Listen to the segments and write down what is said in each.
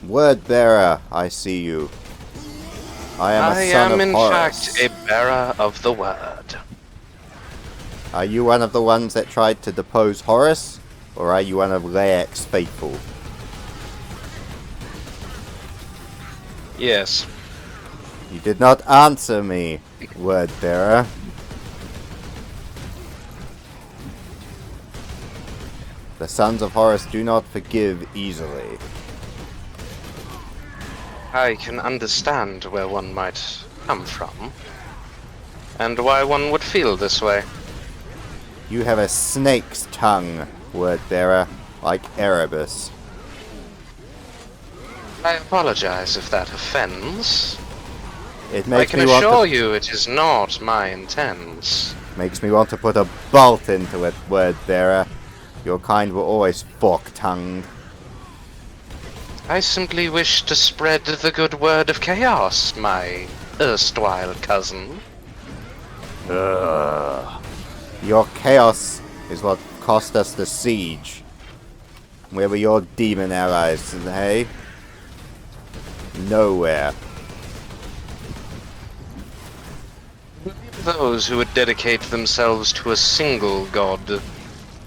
Word bearer, I see you. I am a son of Horus. I am in fact a bearer of the word. Are you one of the ones that tried to depose Horus? Or are you one of Laek's faithful? Yes. You did not answer me, word bearer. The sons of Horus do not forgive easily. I can understand where one might come from, and why one would feel this way. You have a snake's tongue, word bearer, like Erebus. I apologize if that offends. It I makes can me want assure to, you it is not my intent. makes me want to put a bolt into it, word bearer. Your kind were always fork-tongued. I simply wish to spread the good word of chaos, my erstwhile cousin. Ugh. Your chaos is what cost us the siege. Where were your demon allies, hey? Nowhere. Those who would dedicate themselves to a single god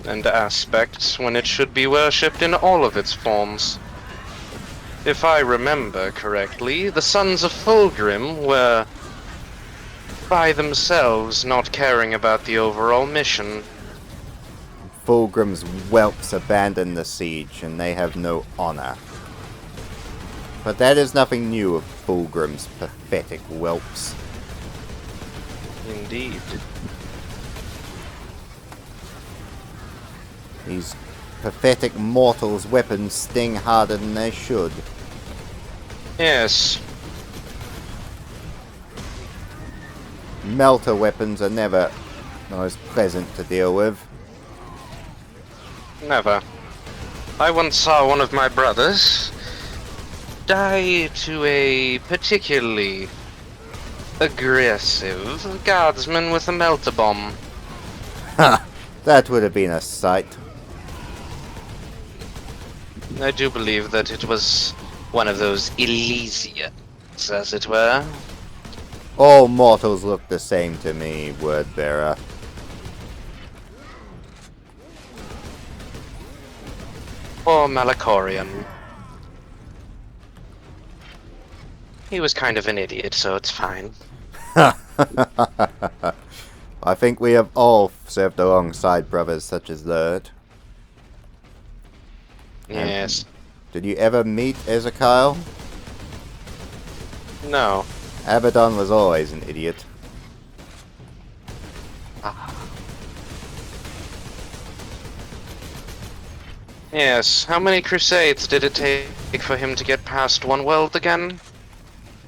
and aspect when it should be worshipped in all of its forms. If I remember correctly, the sons of Fulgrim were by themselves not caring about the overall mission. Fulgrim's whelps abandoned the siege, and they have no honor. But that is nothing new of Fulgrim's pathetic whelps. Indeed. These pathetic mortals' weapons sting harder than they should. Yes. Melter weapons are never most pleasant to deal with. Never. I once saw one of my brothers die to a particularly aggressive guardsman with a melter bomb. Ha! That would have been a sight. I do believe that it was one of those Elysians, as it were. All mortals look the same to me, word bearer. Or Malachorian. He was kind of an idiot, so it's fine. I think we have all served alongside brothers such as that. Yes. Did you ever meet Ezekiel? No. Abaddon was always an idiot. Yes. How many crusades did it take for him to get past one world again?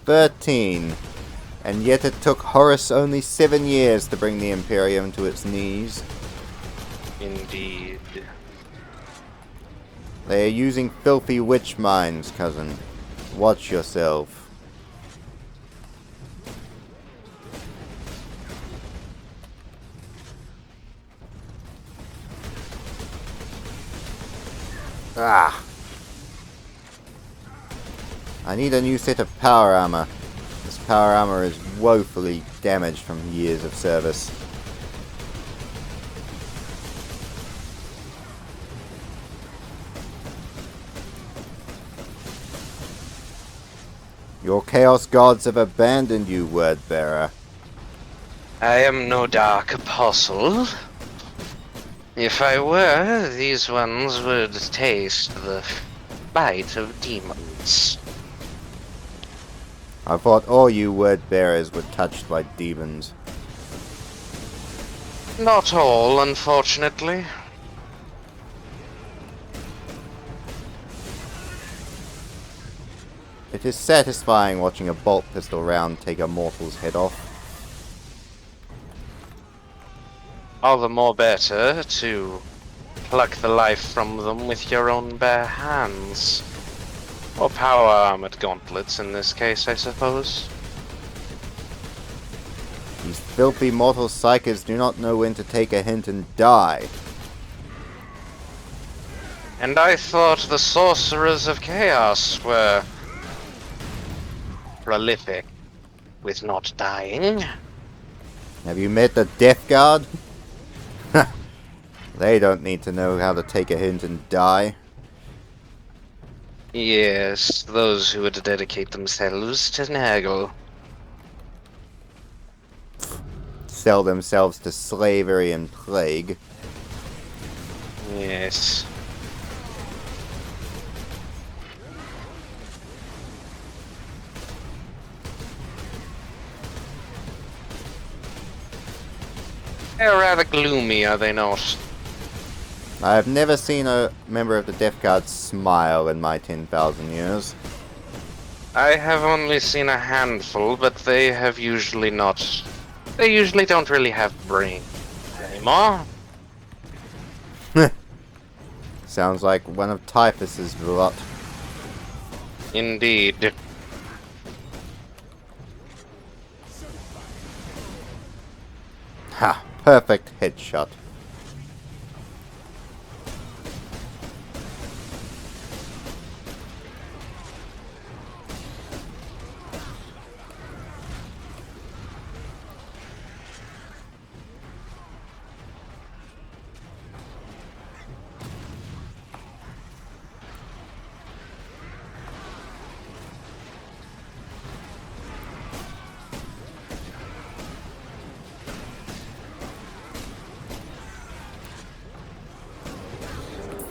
13. And yet it took Horus only 7 years to bring the Imperium to its knees. Indeed. They are using filthy witch minds, cousin. Watch yourself. Ah! I need a new set of power armor. This power armor is woefully damaged from years of service. Your Chaos Gods have abandoned you, Wordbearer. I am no dark apostle. If I were, these ones would taste the bite of demons. I thought all you Wordbearers were touched by demons. Not all, unfortunately. It is satisfying watching a bolt pistol round take a mortal's head off. All the more better to pluck the life from them with your own bare hands. Or power armored gauntlets in this case, I suppose. These filthy mortal psychers do not know when to take a hint and die. And I thought the sorcerers of chaos were prolific with not dying. Have you met the Death Guard? They don't need to know how to take a hint and die. Yes, those who would dedicate themselves to Nagel. Sell themselves to slavery and plague. Yes. They're rather gloomy, are they not? I've never seen a member of the Death Guard smile in my 10,000 years. I have only seen a handful, but they have usually not... They usually don't really have brains anymore. Sounds like one of Typhus's lot. Indeed. Ha! Perfect headshot.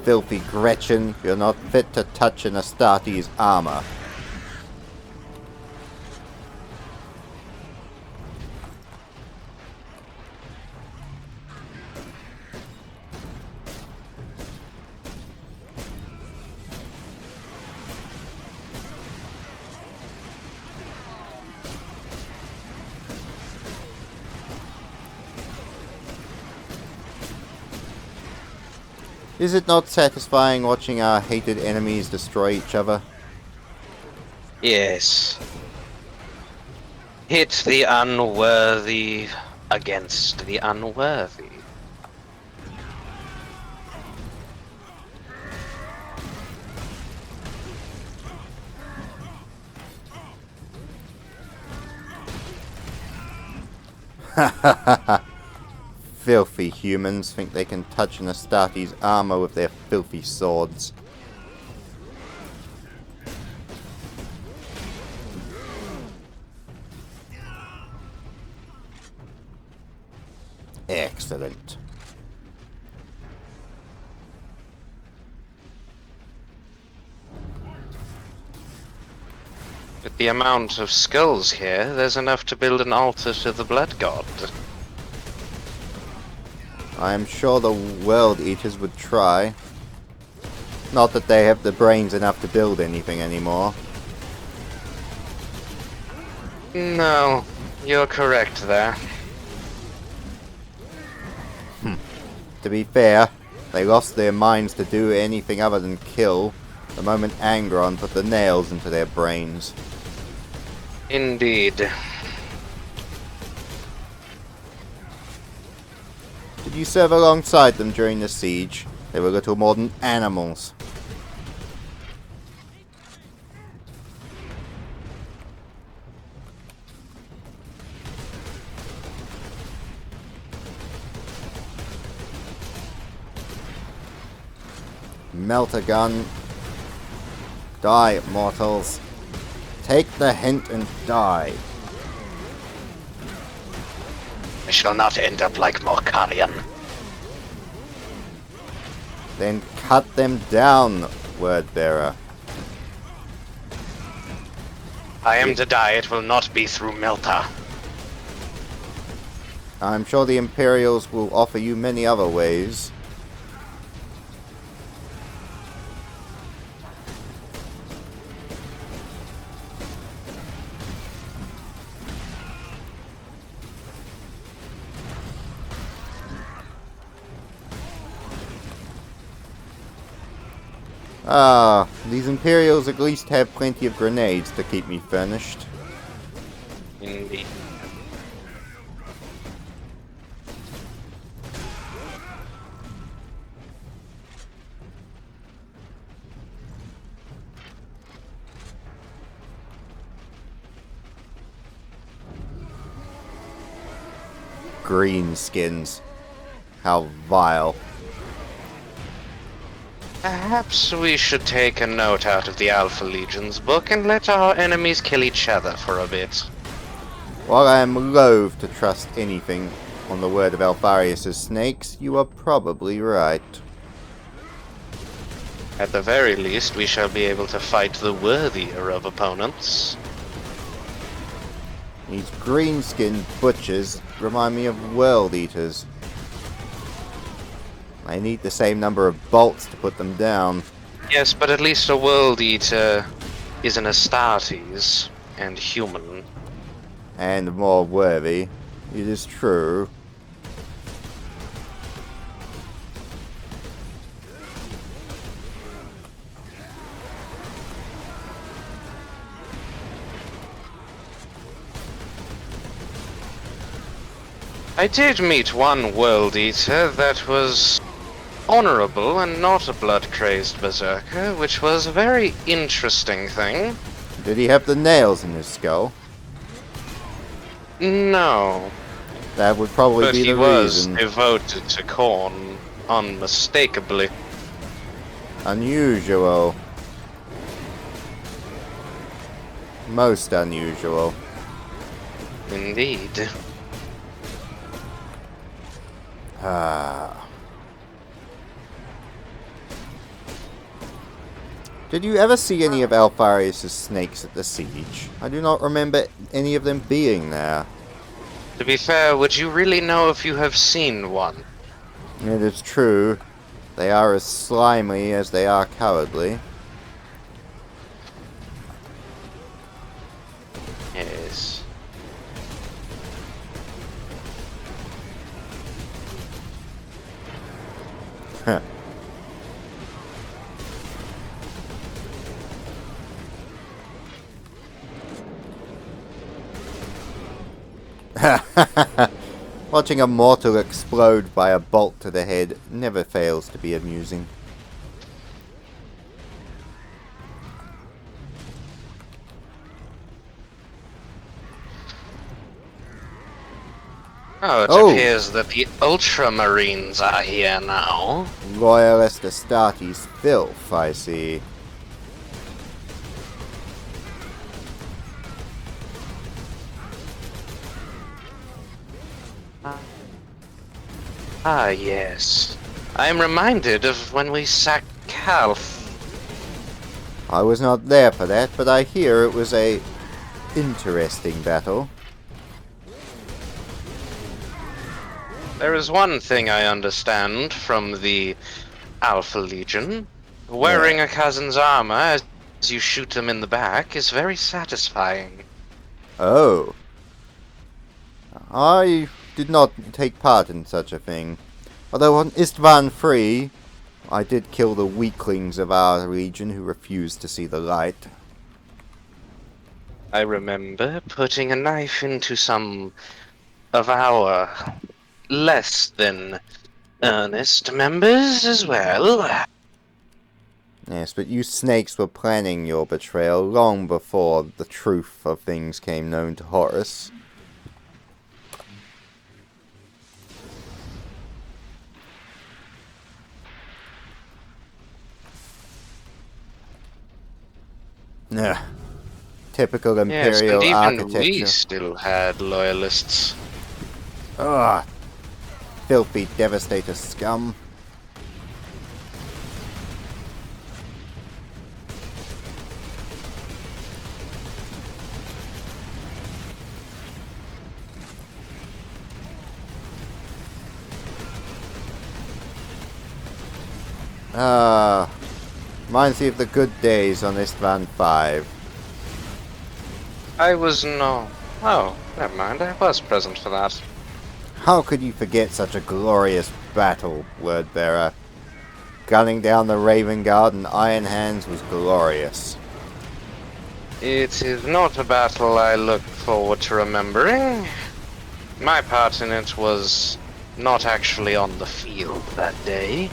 Filthy Gretchen, you're not fit to touch an Astarte's armor. Is it not satisfying watching our hated enemies destroy each other? Yes. Hit the unworthy against the unworthy. Filthy humans think they can touch an Astarte's armor with their filthy swords. Excellent. With the amount of skulls here, there's enough to build an altar to the Blood God. I am sure the World Eaters would try. Not that they have the brains enough to build anything anymore. No, you're correct there. To be fair, they lost their minds to do anything other than kill the moment Angron put the nails into their brains. Indeed. Did you serve alongside them during the siege? They were little more than animals. Melt a gun. Die, mortals. Take the hint and die. I shall not end up like Morkarion. Then cut them down, Wordbearer. I am to die, it will not be through Melta. I'm sure the Imperials will offer you many other ways. Ah, these Imperials at least have plenty of grenades to keep me furnished. Indeed. greenskins. How vile. Perhaps we should take a note out of the Alpha Legion's book and let our enemies kill each other for a bit. While I am loath to trust anything on the word of Alpharius' snakes, you are probably right. At the very least, we shall be able to fight the worthier of opponents. These green-skinned butchers remind me of world eaters. I need the same number of bolts to put them down. Yes, but at least a world eater is an Astartes and human. And more worthy. It is true. I did meet one world eater that was honorable and not a blood-crazed berserker, which was a very interesting thing. Did he have the nails in his skull? No, That would probably but be he the was reason. devoted to corn, unmistakably. Unusual. Most unusual. Indeed. Ah. Did you ever see any of Alpharius' snakes at the siege? I do not remember any of them being there. To be fair, would you really know if you have seen one? It is true. They are as slimy as they are cowardly. Yes. Huh. Watching a mortal explode by a bolt to the head never fails to be amusing. Oh, it Oh. appears that the Ultramarines are here now. Loyalist Astartes filth, I see. Ah, yes. I am reminded of when we sacked Calf. I was not there for that, but I hear it was a interesting battle. There is one thing I understand from the Alpha Legion. Wearing a cousin's armor as you shoot them in the back is very satisfying. Oh. I did not take part in such a thing. Although on Istvan Free, I did kill the weaklings of our legion who refused to see the light. I remember putting a knife into some of our less than earnest members as well. Yes, but you snakes were planning your betrayal long before the truth of things came known to Horus. Ugh. Typical Yes, Imperial and even architecture. we still had loyalists. Ugh. Filthy devastator scum. Reminds me of the good days on Istvan 5. I was no. Oh, never mind. I was present for that. How could you forget such a glorious battle, Wordbearer? Gunning down the Raven Guard and Iron Hands was glorious. It is not a battle I look forward to remembering. My part in it was not actually on the field that day.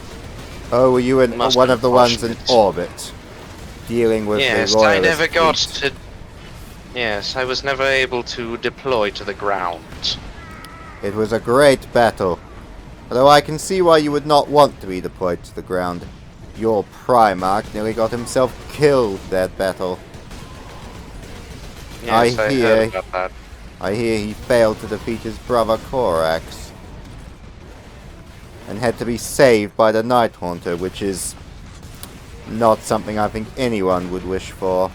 Oh, were you in Must one be of the ones in unfortunate. orbit? Dealing with Yes, the I Royalist never got fleet? to. Yes, I was never able to deploy to the ground. It was a great battle. Although I can see why you would not want to be deployed to the ground. Your Primarch nearly got himself killed that battle. Yes, I heard about that. I hear he failed to defeat his brother Korax. And had to be saved by the Night Haunter, which is not something I think anyone would wish for.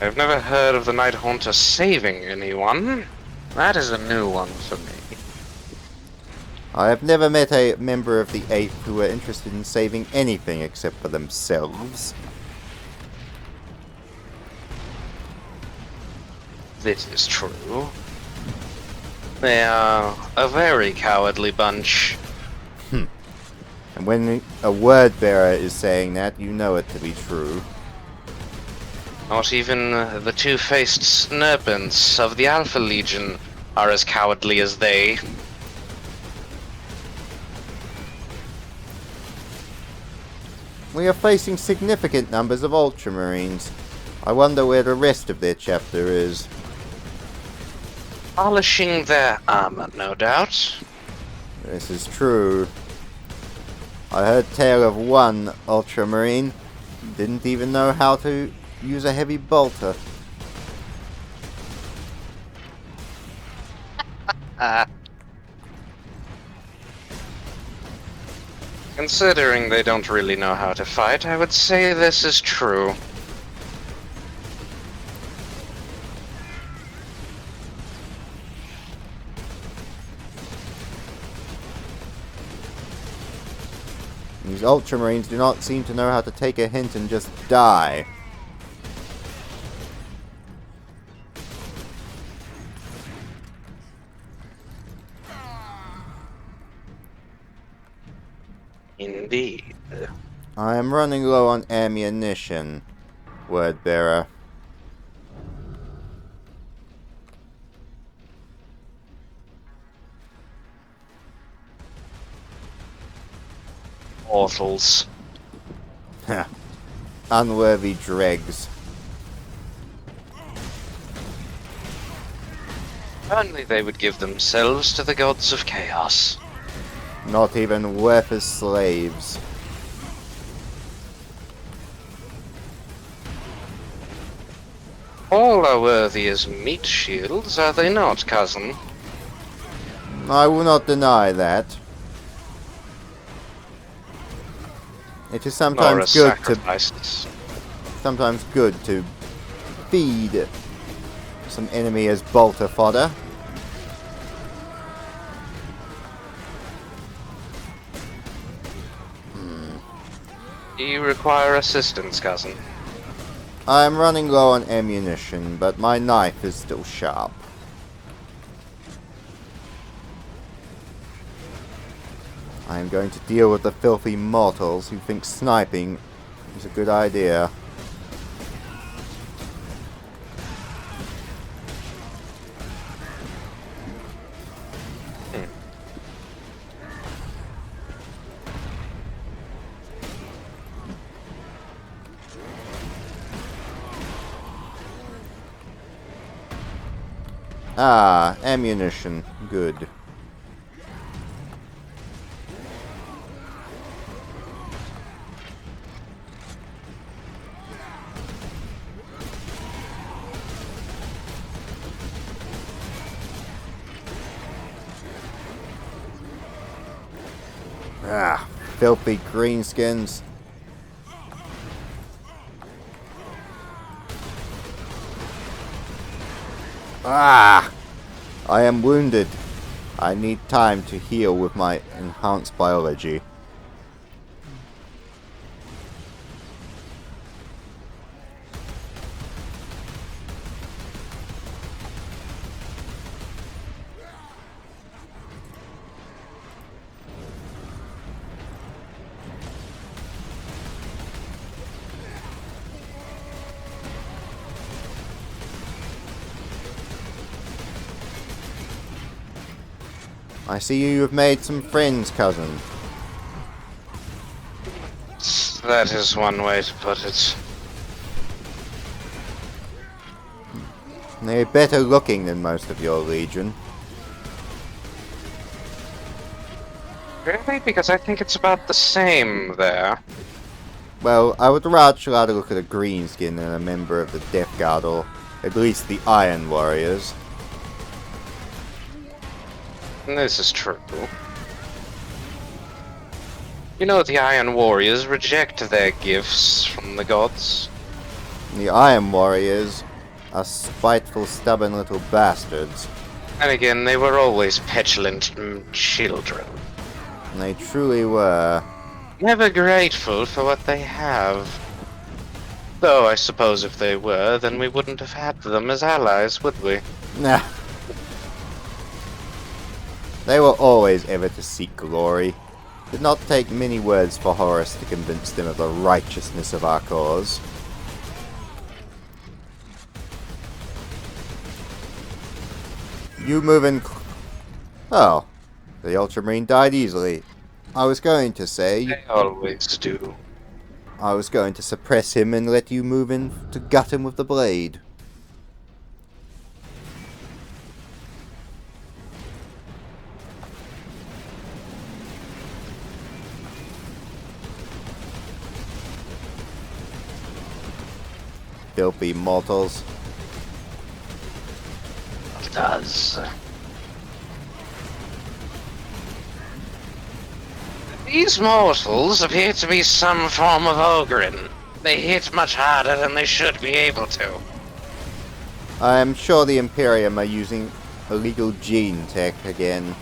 I've never heard of the Night Haunter saving anyone. That is a new one for me. I have never met a member of the 8th who were interested in saving anything except for themselves. This is true. They are a very cowardly bunch. And when a word bearer is saying that, you know it to be true. Not even the two-faced serpents of the Alpha Legion are as cowardly as they. We are facing significant numbers of Ultramarines. I wonder where the rest of their chapter is. Polishing their armor, no doubt. This is true. I heard tale of one Ultramarine. Didn't even know how to use a heavy bolter. Considering they don't really know how to fight, I would say this is true. These Ultramarines do not seem to know how to take a hint and just die. Indeed. I am running low on ammunition, word bearer. Mortals. Unworthy dregs. Only they would give themselves to the gods of chaos. Not even worth as slaves. All are worthy as meat shields, are they not, cousin? I will not deny that. It is sometimes good to feed some enemy as bolter fodder. Do you require assistance, cousin? I am running low on ammunition, but my knife is still sharp. I am going to deal with the filthy mortals who think sniping is a good idea. Ah, ammunition. Good. Ah, filthy greenskins. Ah! I am wounded. I need time to heal with my enhanced biology. I see you have made some friends, cousin. That is one way to put it. They're better looking than most of your legion. Really? Because I think it's about the same there. Well, I would rather look at a greenskin than a member of the Death Guard, or at least the Iron Warriors. This is true. You know, the Iron Warriors reject their gifts from the gods. The Iron Warriors are spiteful, stubborn little bastards. And again, they were always petulant children. And they truly were. Never grateful for what they have. Though I suppose if they were, then we wouldn't have had them as allies, would we? Nah. They were always ever to seek glory. It did not take many words for Horus to convince them of the righteousness of our cause. You moving... Oh. The Ultramarine died easily. I was going to say... They always do. I was going to suppress him and let you move in to gut him with the blade. Filthy mortals. It does. These mortals appear to be some form of Ogrin. They hit much harder than they should be able to. I am sure the Imperium are using illegal gene tech again.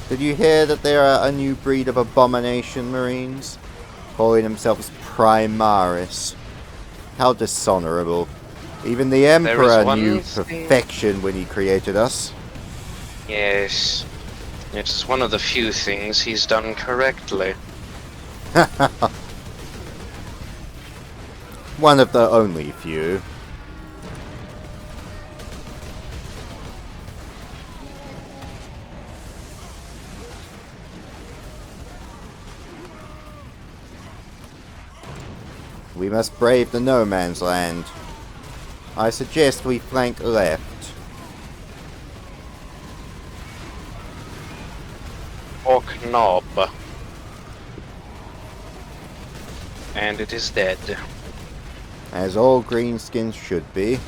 Did you hear that there are a new breed of abomination marines? Calling themselves Primaris. How dishonorable. Even the Emperor knew perfection when he created us. Yes. It's one of the few things he's done correctly. One of the only few. We must brave the no man's land. I suggest we flank left. Orc knob. And it is dead. As all greenskins should be.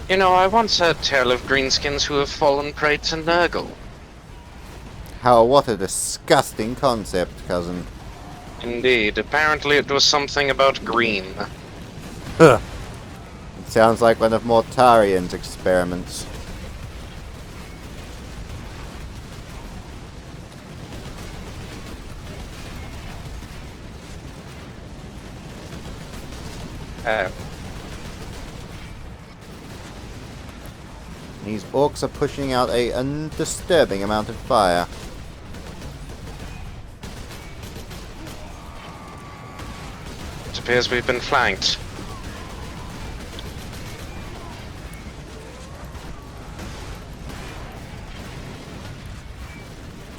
You know, I once heard tell of greenskins who have fallen prey to Nurgle. How, what a disgusting concept, cousin. Indeed, apparently it was something about green. Huh. It sounds like one of Mortarian's experiments. These orcs are pushing out a disturbing amount of fire. It appears we've been flanked.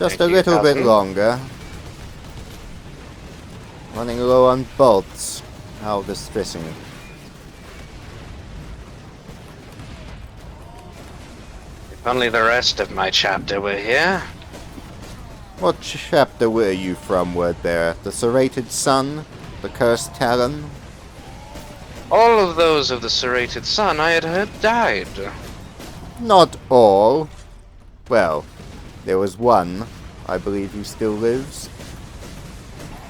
Just Thank a you, little bit cousin. longer. Running low on bolts. How distressing. If only the rest of my chapter were here. What chapter were you from, Wordbearer? The Serrated Sun? The Cursed Talon? All of those of the Serrated Sun I had heard died. Not all. Well, there was one, I believe, who still lives.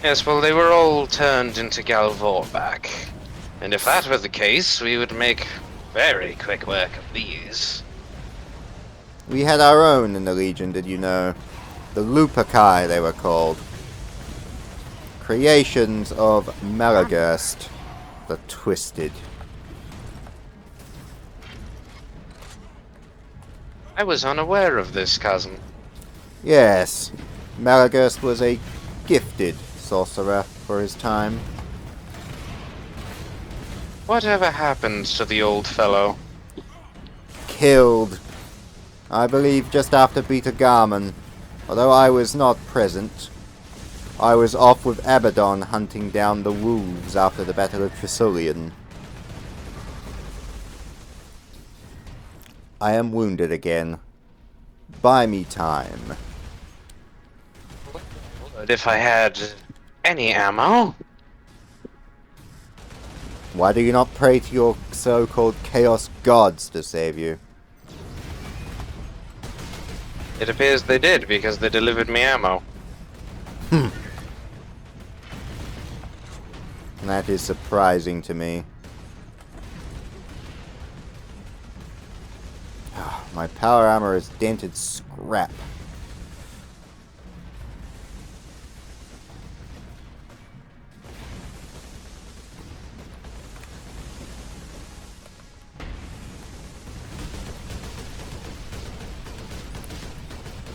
Yes, well, they were all turned into Galvorback. And if that were the case, we would make very quick work of these. We had our own in the Legion, did you know? The Luperci, they were called. Creations of Malagurst, the Twisted. I was unaware of this, cousin. Yes, Malagurst was a gifted sorcerer for his time. Whatever happened to the old fellow? Killed. I believe just after Beta Garman, although I was not present. I was off with Abaddon hunting down the wolves after the Battle of Trisolian. I am wounded again. Buy me time. But if I had any ammo... Why do you not pray to your so-called Chaos Gods to save you? It appears they did, because they delivered me ammo. That is surprising to me. My power armor is dented scrap.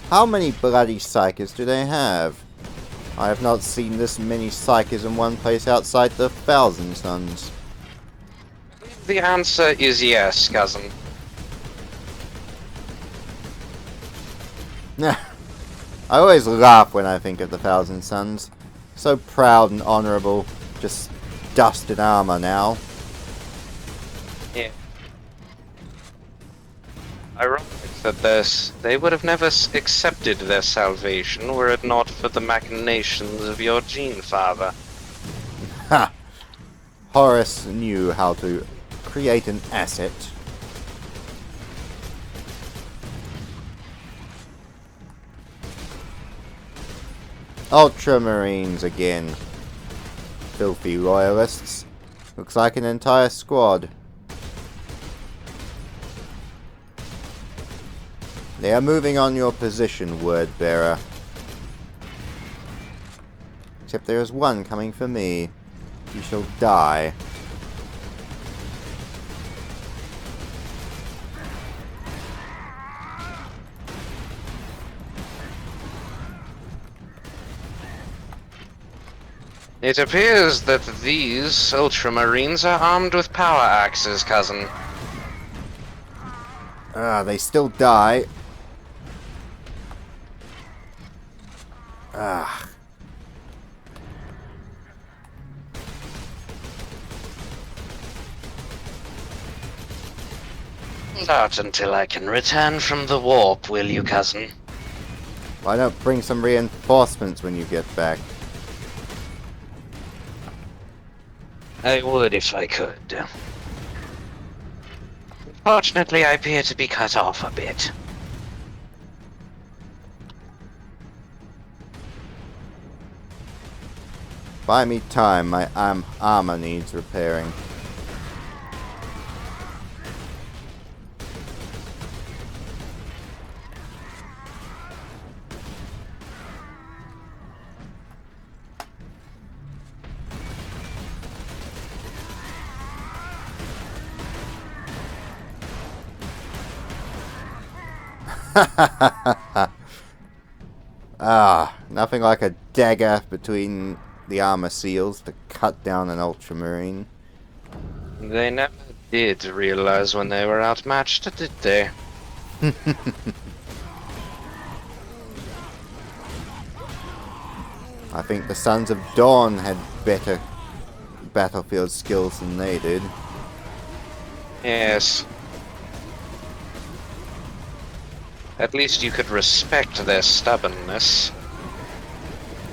How many bloody psychers do they have? I have not seen this many psychers in one place outside the Thousand Suns. The answer is yes, cousin. I always laugh when I think of the Thousand Suns. So proud and honourable. Just dust and armour now. Yeah. Ironic that they would have never accepted their salvation were it not for the machinations of your gene father. Ha! Horus knew how to create an asset. Ultramarines again. Filthy loyalists. Looks like an entire squad. They are moving on your position, word bearer. Except there is one coming for me. You shall die. It appears that these Ultramarines are armed with power axes, cousin. They still die. Not until I can return from the warp, will you, cousin? Why not bring some reinforcements when you get back? I would if I could. Fortunately, I appear to be cut off a bit. Buy me time, my armor needs repairing. Nothing like a dagger between the armor seals to cut down an Ultramarine. They never did realize when they were outmatched, did they? I think the Sons of Dawn had better battlefield skills than they did. Yes. At least you could respect their stubbornness.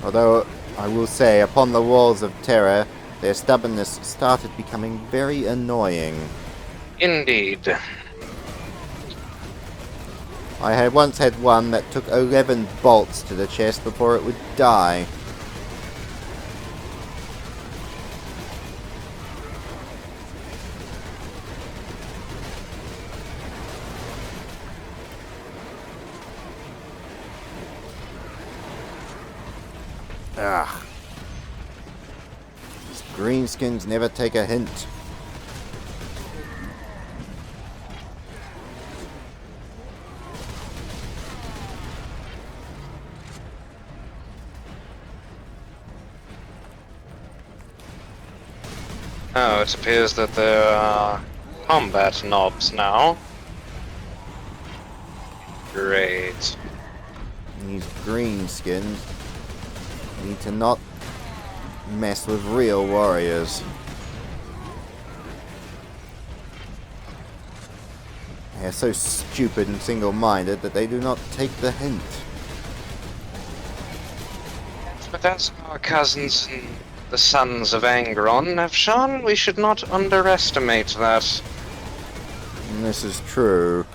Although, I will say, upon the walls of terror, their stubbornness started becoming very annoying. Indeed. I had once had one that took 11 bolts to the chest before it would die. Ugh. These greenskins never take a hint. Oh, it appears that there are combat knobs now. Great. These greenskins. Need to not mess with real warriors. They're so stupid and single-minded that they do not take the hint. But as our cousins and the sons of Angron have shown, we should not underestimate that. And this is true.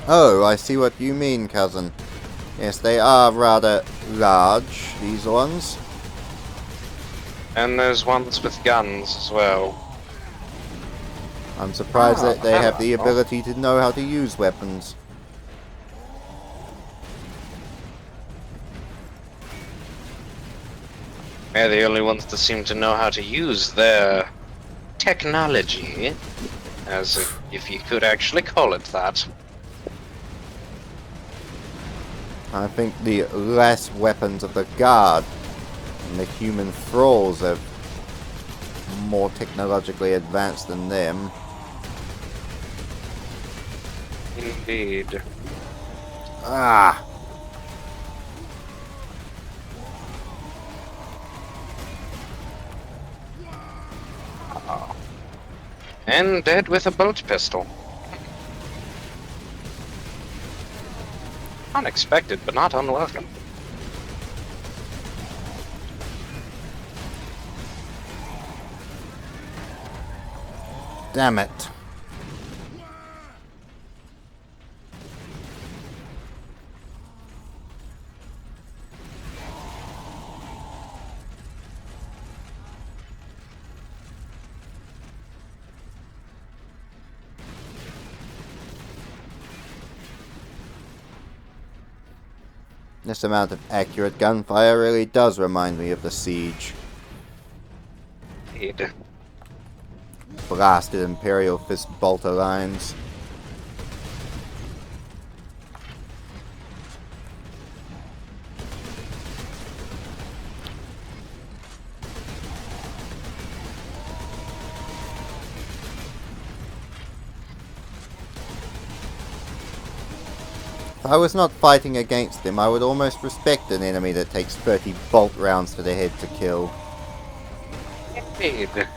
Oh, I see what you mean, cousin. Yes, they are rather large, these ones. And there's ones with guns as well. I'm surprised that they have the ability to know how to use weapons. They're the only ones that seem to know how to use their technology, as if you could actually call it that. I think the less weapons of the guard and the human thralls are more technologically advanced than them. Indeed. Ah! And dead with a bolt pistol. Unexpected, but not unwelcome. Damn it. This amount of accurate gunfire really does remind me of the siege. Indeed. Blasted Imperial fist bolter lines. If I was not fighting against them, I would almost respect an enemy that takes 30 bolt rounds to the head to kill. Indeed.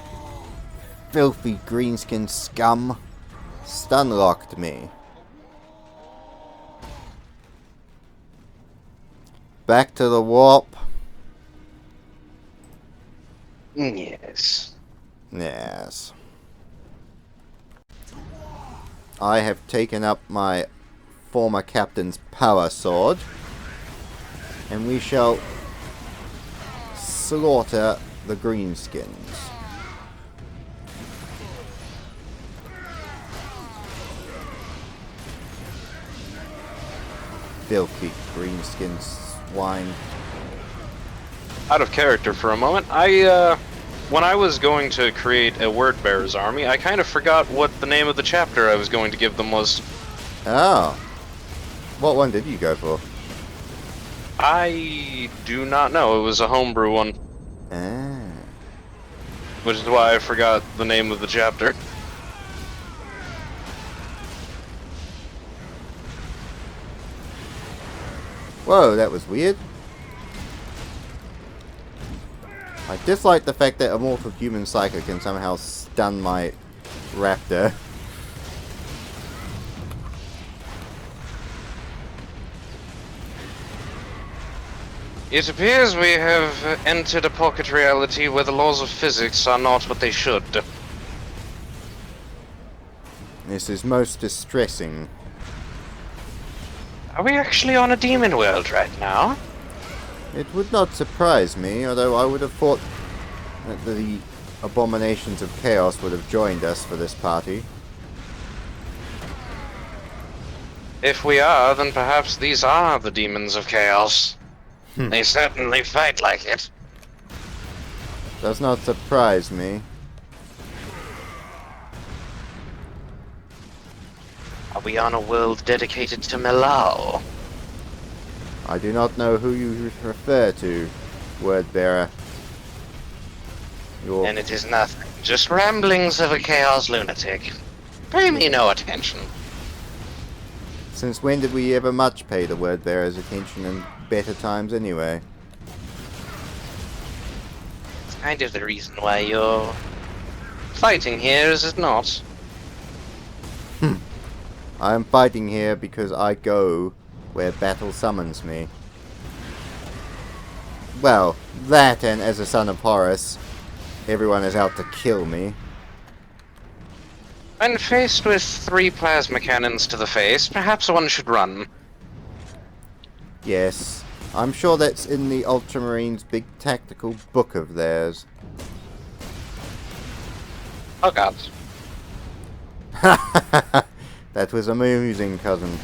Filthy greenskin scum. Stun-locked me. Back to the warp. Yes. Yes. I have taken up my former captain's power sword, and we shall slaughter the greenskins. Filthy greenskin swine. Out of character for a moment, when I was going to create a Word Bearer's army, I kind of forgot what the name of the chapter I was going to give them was. Oh. What one did you go for? I do not know. It was a homebrew one. Ah. Which is why I forgot the name of the chapter. Whoa, that was weird. I dislike the fact that Immortal Human Psycho can somehow stun my raptor. It appears we have entered a pocket reality where the laws of physics are not what they should. This is most distressing. Are we actually on a demon world right now? It would not surprise me, although I would have thought that the abominations of chaos would have joined us for this party. If we are, then perhaps these are the demons of chaos. They certainly fight like it. Does not surprise me. Are we on a world dedicated to Milao? I do not know who you refer to, Word Bearer. Your... And it is nothing, just ramblings of a chaos lunatic. Pay me no attention. Since when did we ever much pay the word bearers attention in better times anyway? It's kind of the reason why you're fighting here, is it not? I am fighting here because I go where battle summons me. Well, that, and as a son of Horus, everyone is out to kill me. When faced with 3 plasma cannons to the face, perhaps one should run. Yes, I'm sure that's in the Ultramarines' big tactical book of theirs. Oh god. That was amusing, cousin.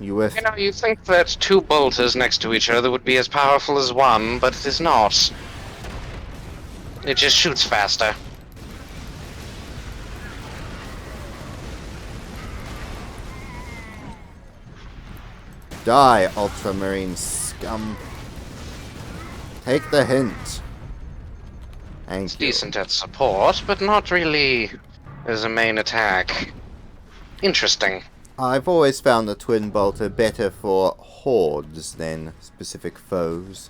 You with... You know, you think that 2 bolters next to each other would be as powerful as one, but it is not. It just shoots faster. Die, Ultramarine scum. Take the hint. Thank It's you. decent at support, but not really as a main attack. Interesting. I've always found the twin bolter better for hordes than specific foes.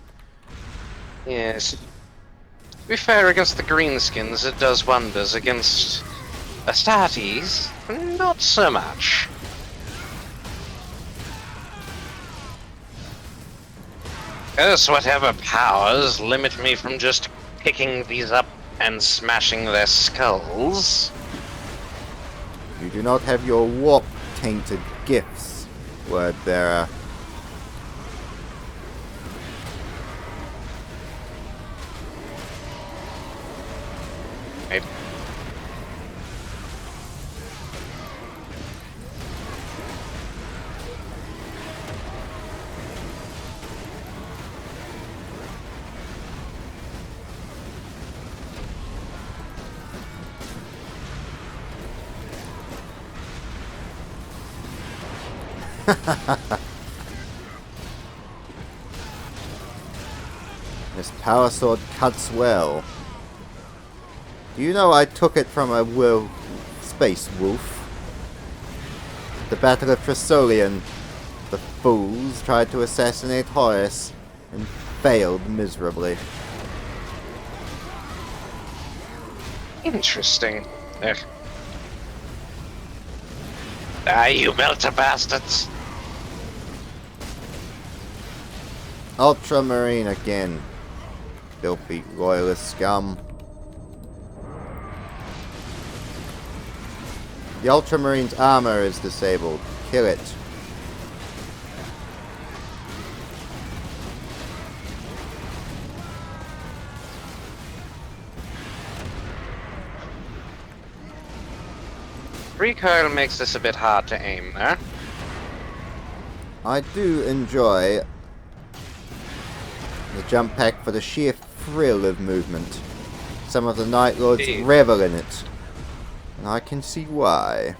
Yes. To be fair, against the greenskins, it does wonders. Against Astartes, not so much. Curse whatever powers limit me from just picking these up and smashing their skulls. You do not have your warp-tainted gifts, word bearer. Right. This power sword cuts well. Do you know I took it from a space wolf? The Battle of Trisolian. The fools tried to assassinate Horus and failed miserably. Interesting. Ugh. Ah, you melter bastards! Ultramarine again. Filthy royalist scum. The Ultramarine's armor is disabled. Kill it. Recoil makes this a bit hard to aim there. I do enjoy the jump pack for the sheer thrill of movement. Some of the Night Lords Indeed. revel in it. And I can see why.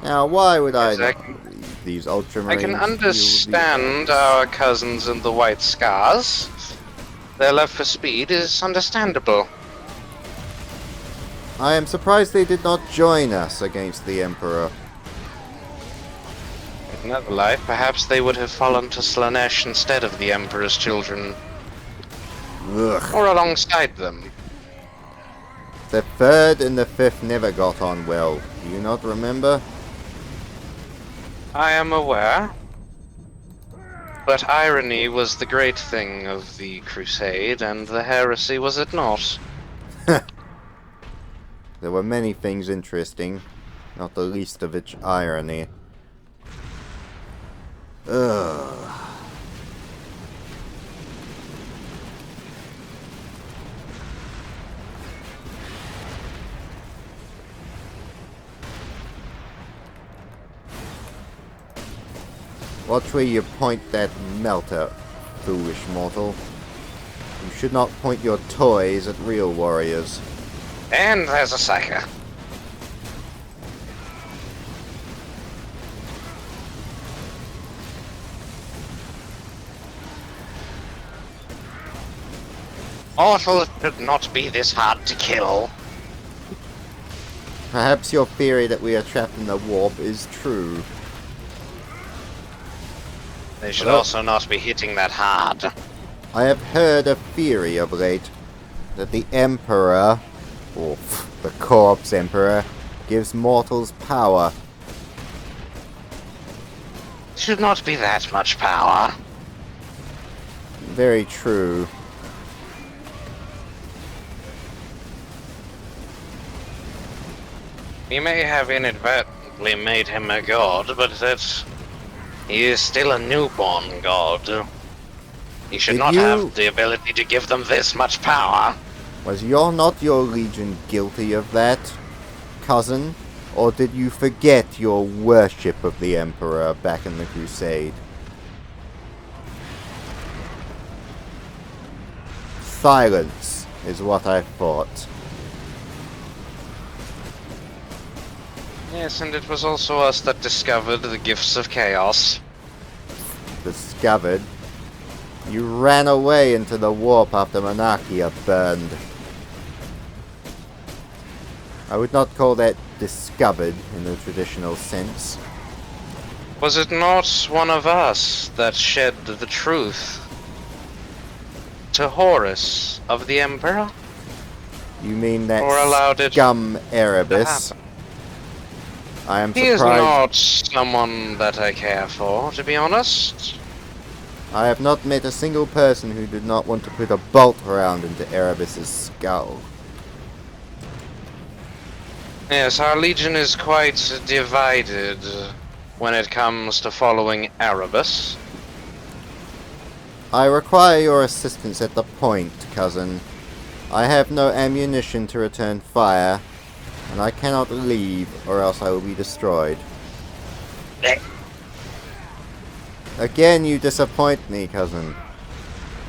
Now, why would I Yes, not leave these Ultramarines? I can feel understand our cousins in the White Scars. Their love for speed is understandable. I am surprised they did not join us against the Emperor. In another life, perhaps they would have fallen to Slanesh instead of the Emperor's children. Ugh. Or alongside them. The third and the fifth never got on well. Do you not remember? I am aware. But irony was the great thing of the Crusade, and the heresy was it not? There were many things interesting, not the least of which irony. Ugh. Watch where you point that melter, foolish mortal. You should not point your toys at real warriors. And there's a psyker. Mortals should not be this hard to kill. Perhaps your theory that we are trapped in the warp is true. They should also not be hitting that hard. I have heard a theory of late that the Emperor, or the Corpse Emperor, gives mortals power. Should not be that much power. Very true. We may have inadvertently made him a god, but that he is still a newborn god. He should not have the ability to give them this much power. Was not your legion guilty of that, cousin? Or did you forget your worship of the Emperor back in the Crusade? Silence is what I thought. Yes, and it was also us that discovered the gifts of chaos. Discovered? You ran away into the warp after Monarchia burned. I would not call that discovered in the traditional sense. Was it not one of us that shed the truth to Horus of the Emperor? You mean that or allowed it scum Erebus? I am surprised. He is not someone that I care for, to be honest. I have not met a single person who did not want to put a bolt round into Erebus's skull. Yes, our legion is quite divided when it comes to following Erebus. I require your assistance at the point, cousin. I have no ammunition to return fire, and I cannot leave, or else I will be destroyed. Again, you disappoint me, cousin.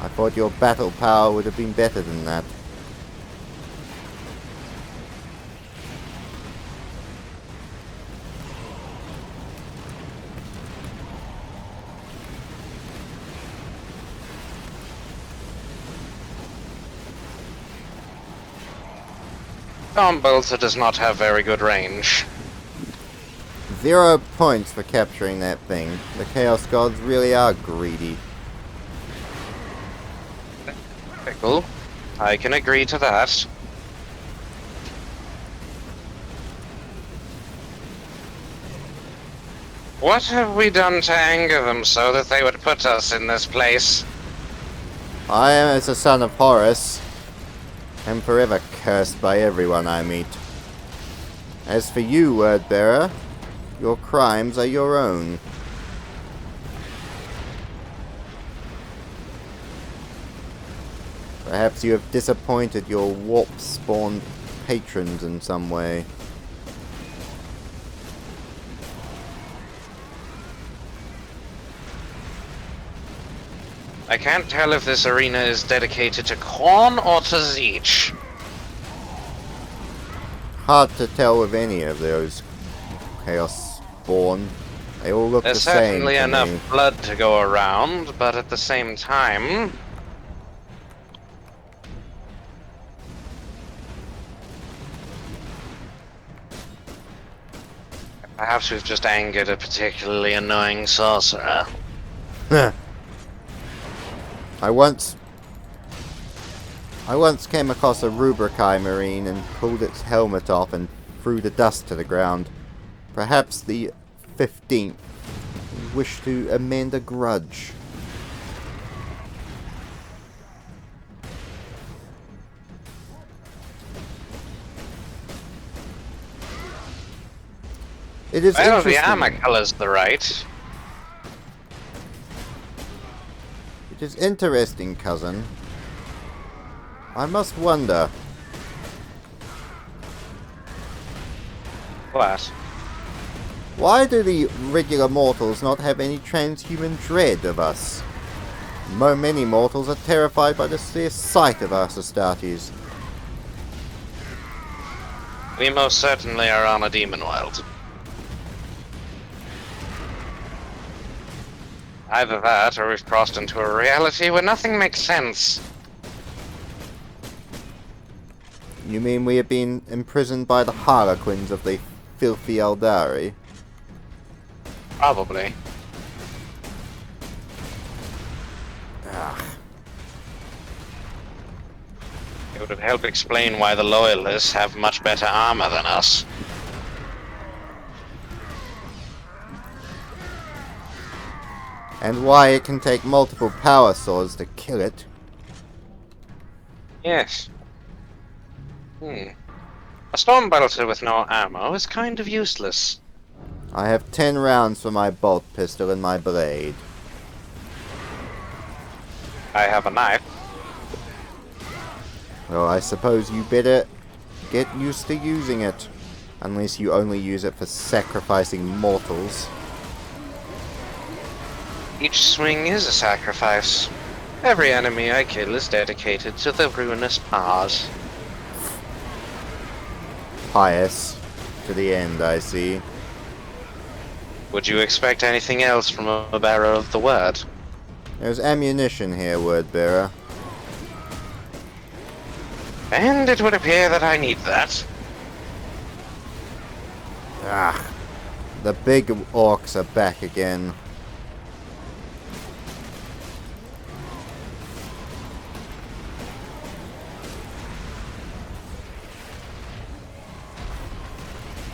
I thought your battle power would have been better than that. Bolter does not have very good range. 0 points for capturing that thing. The Chaos Gods really are greedy. Pickle. I can agree to that. What have we done to anger them so that they would put us in this place? I am as a son of Horus. I'm forever cursed by everyone I meet. As for you, Wordbearer, your crimes are your own. Perhaps you have disappointed your warp-spawned patrons in some way. I can't tell if this arena is dedicated to Korn or to Zeech. Hard to tell with any of those Chaos Spawn. They all look the same. There's certainly enough me. blood to go around, but at the same time... perhaps we've just angered a particularly annoying sorcerer. I once came across a Rubrikai Marine and pulled its helmet off and threw the dust to the ground. Perhaps the 15th wished to amend a grudge. It is well, interesting. the armor color's the right. It is interesting, cousin. I must wonder. Why do the regular mortals not have any transhuman dread of us? Many mortals are terrified by the sheer sight of us Astartes. We most certainly are on a demon world. Either that, or we've crossed into a reality where nothing makes sense. You mean we have been imprisoned by the harlequins of the filthy Eldari? Probably. It would help explain why the Loyalists have much better armor than us. And why it can take multiple power swords to kill it. Yes. A Stormbolter with no ammo is kind of useless. I have 10 rounds for my bolt pistol and my blade. I have a knife. Well, I suppose you better get used to using it. Unless you only use it for sacrificing mortals. Each swing is a sacrifice. Every enemy I kill is dedicated to the ruinous paws. Pious. To the end, I see. Would you expect anything else from a bearer of the word? There's ammunition here, word bearer. And it would appear that I need that. Ah. The big orcs are back again.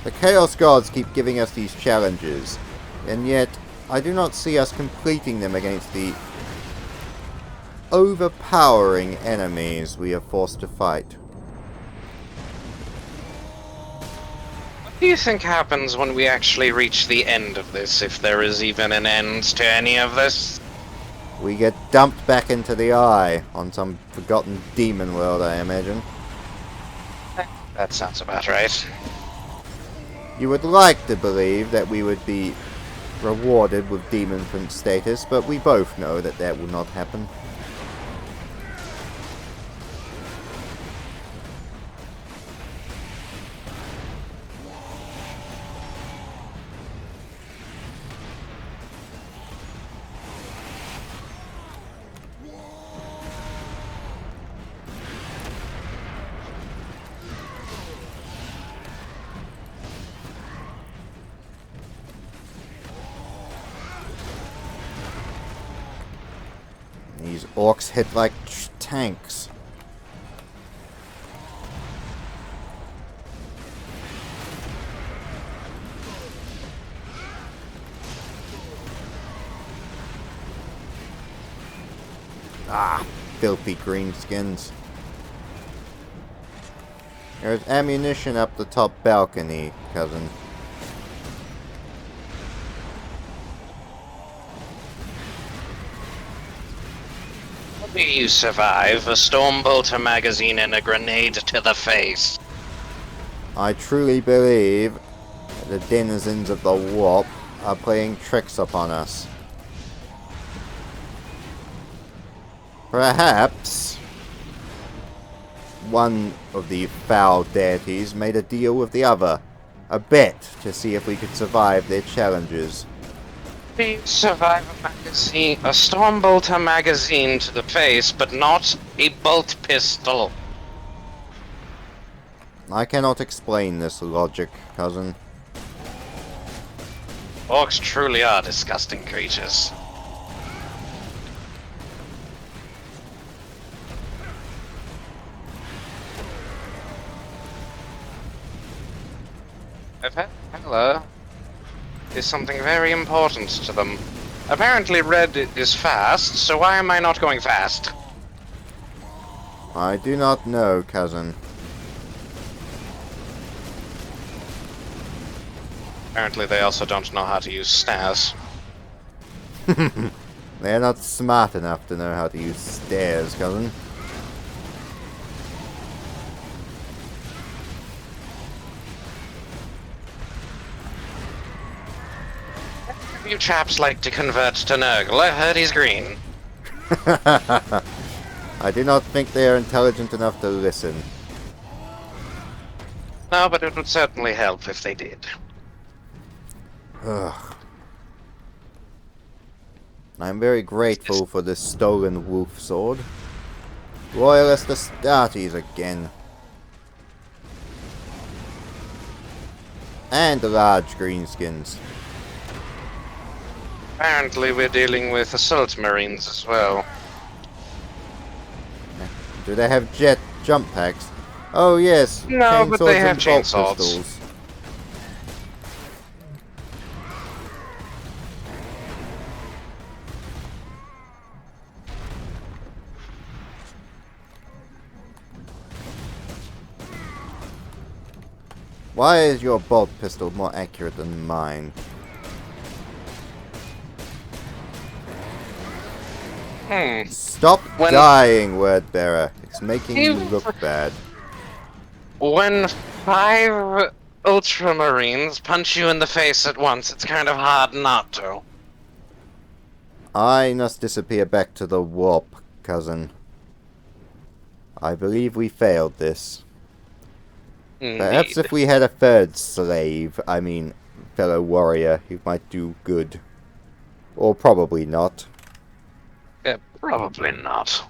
The Chaos Gods keep giving us these challenges, and yet I do not see us completing them against the overpowering enemies we are forced to fight. What do you think happens when we actually reach the end of this, if there is even an end to any of this? We get dumped back into the Eye on some forgotten demon world, I imagine. That sounds about right. You would like to believe that we would be rewarded with Demon Prince status, but we both know that that will not happen. These orcs hit like tanks. Ah, filthy greenskins. There's ammunition up the top balcony, cousin. Do you survive a Stormbolter magazine and a grenade to the face? I truly believe the denizens of the warp are playing tricks upon us. Perhaps one of the foul deities made a deal with the other. A bet to see if we could survive their challenges. Do you survive a Stormbolter magazine to the face, but not a bolt pistol? I cannot explain this logic, cousin. Orcs truly are disgusting creatures. Hello. Is something very important to them. Apparently red is fast, so why am I not going fast? I do not know, cousin. Apparently they also don't know how to use stairs. They're not smart enough to know how to use stairs, cousin. You chaps like to convert to Nurgle. I heard he's green. I do not think they are intelligent enough to listen. No, but it would certainly help if they did. Ugh. I'm very grateful for this stolen wolf sword. Royalist Astartes again. And the large greenskins. Apparently we're dealing with assault marines as well. Do they have jump packs? Oh yes, No, but they have and bolt chainsaws. pistols. Why is your bolt pistol more accurate than mine? Stop dying, word bearer. It's making you look bad. When 5 Ultramarines punch you in the face at once, it's kind of hard not to. I must disappear back to the warp, cousin. I believe we failed this. Perhaps if we had a third slave, I mean, fellow warrior, he might do good. Or probably not. Yeah, probably not.